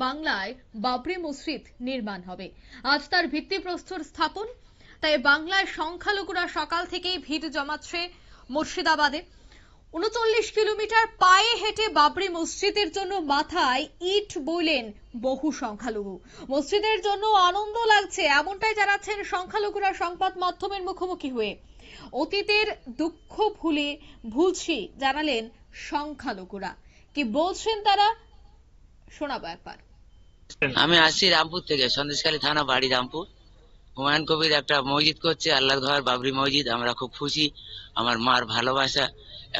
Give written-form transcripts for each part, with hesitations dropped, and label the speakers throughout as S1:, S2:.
S1: বাংলায় বাবরি মসজিদ নির্মাণ হবে। আজ তার ভিত্তিপ্রস্তর স্থাপন। তাই বাংলায় সংখ্যালঘুরা সকাল থেকেই ভিড় জমাচ্ছে মুর্শিদাবাদে। ৩৯ কিলোমিটার পায়ে হেঁটে বাবরি মসজিদের জন্য মাথায় ইট বইলেন বহু সংখ্যালঘু। মসজিদের জন্য আনন্দ লাগছে এমনটাই জানাচ্ছেন সংখ্যালঘুরা সংবাদ মাধ্যমের মুখোমুখি হয়ে। অতীতের দুঃখ ভুলছি জানালেন সংখ্যালঘুরা। কি বলছেন তারা শোনাবো একবার।
S2: আমি আসছি রামপুর থেকে, সন্দেশখালী থানা, বাড়ি রামপুর। হুমায়ুন কবির একটা মসজিদ করছে, আল্লাহর ঘর বাবরি মসজিদ। আমরা খুব খুশি, আমার মার ভালোবাসা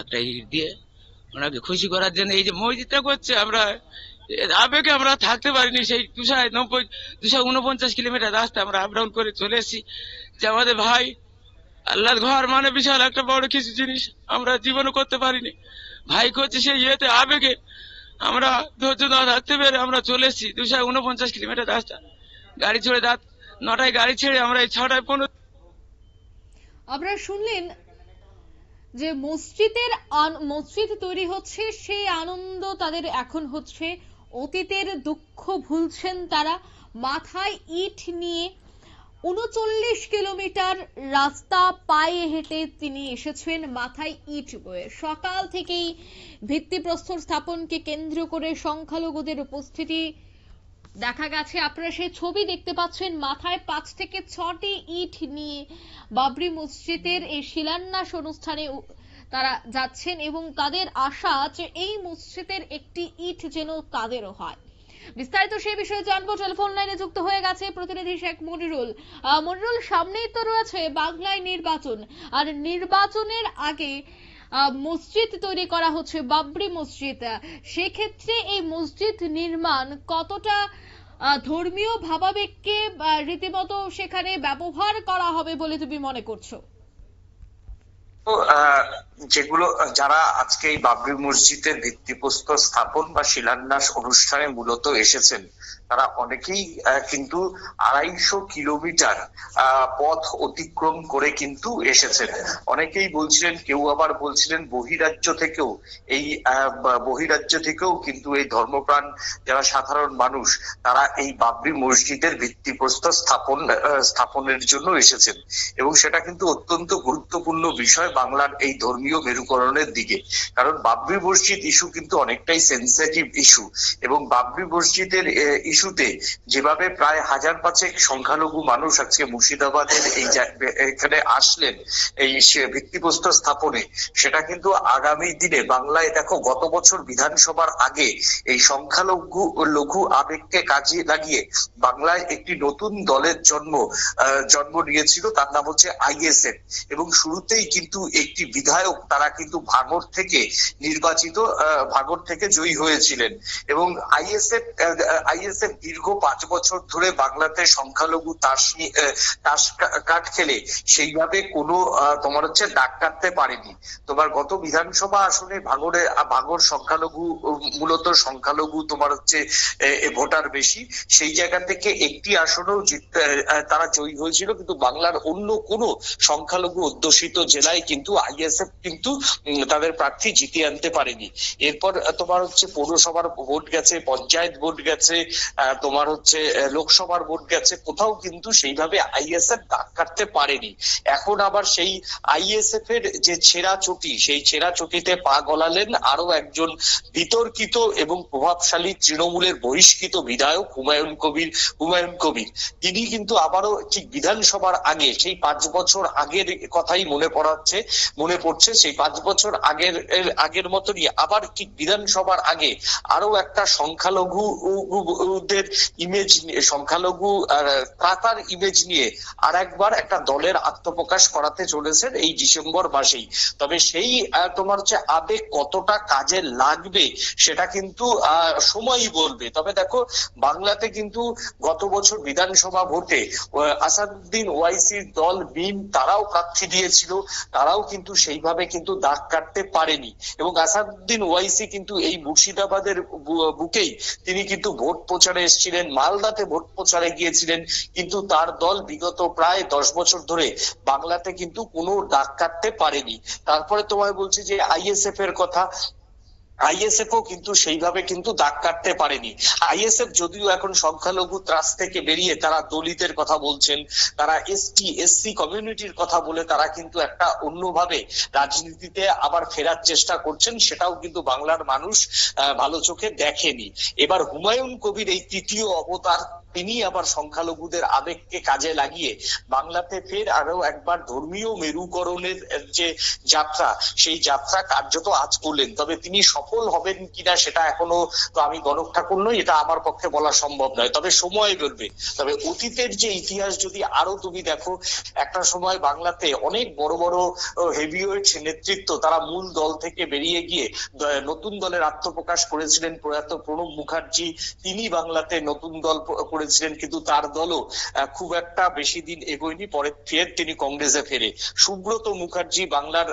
S2: একটা ইট দিয়ে ওনাকে খুশি করার জন্য এই যে মসজিদটা করছে। আমরা আবেগে আমরা থাকতে পারিনি। সেই 249 কিলোমিটার রাস্তা আমরা আপ ডাউন করে চলে এসেছি যে আমাদের ভাই আল্লাহর ঘর মানে বিশাল একটা বড় কিছু জিনিস, আমরা জীবনও করতে পারিনি। ভাই করছে সেই ইয়েতে আবেগে আমরা ধৈর্য ধরে থাকতে পেরে আমরা চলে এসেছি। 249 কিলোমিটার রাস্তা গাড়ি ছেড়ে, রাত 9টায় গাড়ি ছেড়ে আমরা এই 6টায় 15।
S1: আপনারা শুনলেন যে মসজিদ তৈরি হচ্ছে, সেই আনন্দ তাদের এখন হচ্ছে। অতীতের দুঃখ ভুলছেন তারা। মাথায় ইট নিয়ে ৩৯ কিলোমিটার রাস্তা পায়ে হেঁটে তিনি এসেছেন মাথায় ইট বয়ে। সকাল থেকেই ভিত্তিপ্রস্তর স্থাপনকে কেন্দ্র করে সংখ্যালঘুদের উপস্থিতি দেখা গেছে। আপনারা সেই ছবি দেখতে পাচ্ছেন। মাথায় 5 থেকে 6টি ইট নিয়ে বাবরি মসজিদের এই শিলান্যাস অনুষ্ঠানে তারা যাচ্ছেন এবং তাদের আশা যে এই মসজিদের একটি ইট যেন তাদেরও হয়। বিস্তারিত সেই বিষয়ে জানবো। টেলিফোন লাইনে যুক্ত হয়ে গেছে প্রতিনিধি শেখ মনিরুল। মনিরুল, সামনেই তো রয়েছে বাংলায় নির্বাচন, আর নির্বাচনের আগে মসজিদ তৈরি করা হচ্ছে বাবরি মসজিদ। সেক্ষেত্রে এই মসজিদ নির্মাণ কতটা ধর্মীয় ভাবাবেগকে রীতিমতো সেখানে ব্যবহার করা হবে বলে তুমি মনে করছো?
S3: যেগুলো যারা আজকে এই বাবরি মসজিদের ভিত্তিপ্রস্তর স্থাপন বা শিলান্যাস অনুষ্ঠানে মূলত এসেছেন, তারা অনেকেই কিন্তু 250 কিলোমিটার পথ অতিক্রম করে কিন্তু এসেছেন। অনেকেই বলছিলেন, কেউ আবার বলছিলেন বহিরাজ্য থেকেও কিন্তু এই ধর্মপ্রাণ যারা সাধারণ মানুষ, তারা এই বাবরি মসজিদের ভিত্তিপ্রস্তর স্থাপনের জন্য এসেছেন। এবং সেটা কিন্তু অত্যন্ত গুরুত্বপূর্ণ বিষয় বাংলার এই ধর্মীয় মেরুকরণের দিকে। কারণ বাবরি মসজিদ ইস্যু কিন্তু অনেকটাই সেন্সিটিভ ইস্যু, এবং বাবরি মসজিদের ইস্যুতে যেভাবে প্রায় 1000-5 সংখ্যালঘু মানুষ আজকে মুর্শিদাবাদের এখানে আসলেন এই ভিত্তিপ্রস্তর স্থাপনে, সেটা কিন্তু আগামী দিনে বাংলায় দেখো, গত বছর বিধানসভার আগে এই সংখ্যালঘু আবেগকে কাজে লাগিয়ে বাংলায় একটি নতুন দলের জন্ম নিয়েছিল, তার নাম হচ্ছে আইএসএফ। এবং শুরুতেই কিন্তু একটি বিধায়ক তারা কিন্তু ভাঙড় থেকে জয়ী হয়েছিলেন। এবং আইএসএফ দীর্ঘ 5 বছর ধরে বাংলাতে সংখ্যালঘু তাস কাঠ খেলে সেইভাবে কোনো দাগ কাটতে পারেনি। গত বিধানসভা আসনে ভাঙড় সংখ্যালঘু ভোটার বেশি, সেই জায়গা থেকে একটি আসনেও তারা জয়ী হয়েছিল। কিন্তু বাংলার অন্য কোনো সংখ্যালঘু অধ্যুষিত জেলায় কিন্তু আইএসএফ কিন্তু তাদের প্রার্থী জিতিয়ে আনতে পারেনি। এরপর পৌরসভার ভোট গেছে, পঞ্চায়েত ভোট গেছে, লোকসভার ভোট গেছে, কোথাও কিন্তু সেইভাবে আইএসএফ দাগ কাটতে পারেনি। এখন আবার সেই আইএসএফ এর যে ছেঁড়া চটি, সেই ছেঁড়া চটিতে পা গলালেন আরো একজন বিতর্কিত এবং প্রভাবশালী তৃণমূলের বহিষ্কৃত বিধায়ক হুমায়ুন কবির। তিনি কিন্তু আবারও ঠিক বিধানসভার আগে সেই 5 বছর আগের কথাই মনে পড়ছে। সেই 5 বছর আগের মতনই আবার ঠিক বিধানসভার আগে আরো একটা সংখ্যালঘুদের ইমেজ নিয়ে, সংখ্যালঘু ত্রাতার ইমেজ নিয়ে আর একবার একটা দলের আত্মপ্রকাশ করাতে চলেছেন এই ডিসেম্বর মাসেই। তবে সেই আবেগ কতটা কাজে লাগবে সেটা কিন্তু সময়ই বলবে। তবে দেখো, বাংলাতে কিন্তু গত বছর বিধানসভা ভোটে আসাদুদ্দিন ওয়াইসির দল বিন তারাও প্রার্থী দিয়েছিল, তারাও কিন্তু সেইভাবে কিন্তু দাগ কাটতে পারেনি। এবং আসাদুদ্দিন ওয়াইসি কিন্তু এই মুর্শিদাবাদের বুকেই তিনি কিন্তু ভোট প্রচারে এসেছিলেন, মালদাতে ভোট প্রচারে গিয়েছিলেন, কিন্তু তার দল বিগত প্রায় 10 বছর ধরে বাংলাতে কিন্তু কোনো দাগ কাটতে পারেনি। তারপরে তোমায় বলছি যে আইএসএফ এর কথা, আইএসএফও কিন্তু সেইভাবে কিন্তু দাগ কাটতে পারেনি। আইএসএফ যদিও এখন সংখ্যালঘু ত্রাস থেকে বেরিয়ে তারা দলিতের কথা বলছেন, তারা এসটি এসসি কমিউনিটির কথা বলে তারা কিন্তু একটা অন্যভাবে রাজনীতিতে আবার ফেরার চেষ্টা করছেন, সেটাও কিন্তু বাংলার মানুষ ভালো চোখে দেখেনি। এবার হুমায়ুন কবির এই তৃতীয় অবতার, তিনি আবার সংখ্যালঘুদের আবেগকে কাজে লাগিয়ে বাংলাতে ফের আরো একবার ধর্মীয় মেরুকরণের যে যাত্রা, সেই যাত্রা কার্যত আজ করলেন। তবে তিনি সফল হবেন কিনা সেটা এখনো তো আমি গণক ঠাকুর নই, এটা আমার পক্ষে বলা সম্ভব নয়, তবে সময় বলবে। তবে অতীতের যে ইতিহাস যদি আরো তুমি দেখো, একটা সময় বাংলাতে অনেক বড় বড় হেভিওয়েট নেতৃত্ব তারা মূল দল থেকে বেরিয়ে গিয়ে নতুন দলের আত্মপ্রকাশ করেছিলেন। প্রয়াত প্রণব মুখার্জি, তিনি বাংলাতে নতুন দল করেছিলেন, কিন্তু তার দলও খুব একটা বেশি দিন এগোয়নি, পরে ফের তিনি কংগ্রেসে ফেরে। সুব্রত মুখার্জি বাংলার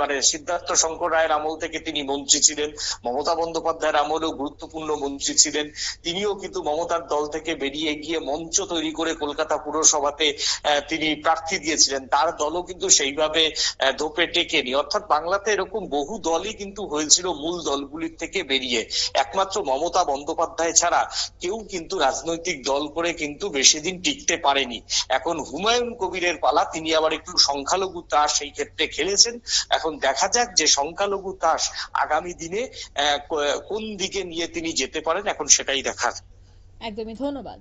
S3: মানে সিদ্ধার্থ শঙ্কর রায়ের আমল থেকে তিনি মন্ত্রী ছিলেন, মমতা বন্দ্যোপাধ্যায়ের আমলেও গুরুত্বপূর্ণ মন্ত্রী ছিলেন। তিনিও কিন্তু মমতার দল থেকে বেরিয়ে গিয়ে মঞ্চ তৈরি করে কলকাতা পুরসভাতে তিনি প্রার্থী দিয়েছিলেন, তার দলও কিন্তু সেইভাবে ধোপে টেকেনি। অর্থাৎ বাংলাতে এরকম বহু দলই কিন্তু হয়েছিল মূল দলগুলির থেকে বেরিয়ে। একমাত্র মমতা বন্দ্যোপাধ্যায় ছাড়া কেউ কিন্তু রাজনৈতিক দল করে কিন্তু বেশি দিন টিকতে পারেনি। এখন হুমায়ুন কবিরের পালা, তিনি আবার একটু সংখ্যালঘু তাস সেই ক্ষেত্রে খেলেছেন। এখন দেখা যাক যে সংখ্যালঘু তাস আগামী দিনে কোন দিকে নিয়ে তিনি যেতে পারেন, এখন সেটাই দেখার।
S1: একদমই ধন্যবাদ।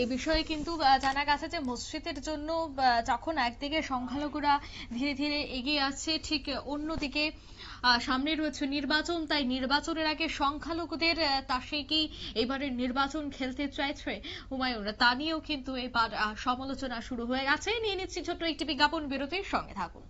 S1: এই বিষয়ে কিন্তু জানা গেছে যে মসজিদের জন্য যখন একদিকে সংখ্যালঘুরা ধীরে ধীরে এগিয়ে আসছে, ঠিক অন্যদিকে সামনে রয়েছে নির্বাচন, তাই নির্বাচনের আগে সংখ্যালঘুদের তাসে কি এবারের নির্বাচন খেলতে চাইছে হুমায়ুন, তা নিয়েও কিন্তু এবার সমালোচনা শুরু হয়ে গেছে। নিয়ে নিচ্ছি ছোট্ট একটি বিজ্ঞাপন বিরতির, সঙ্গে থাকুন।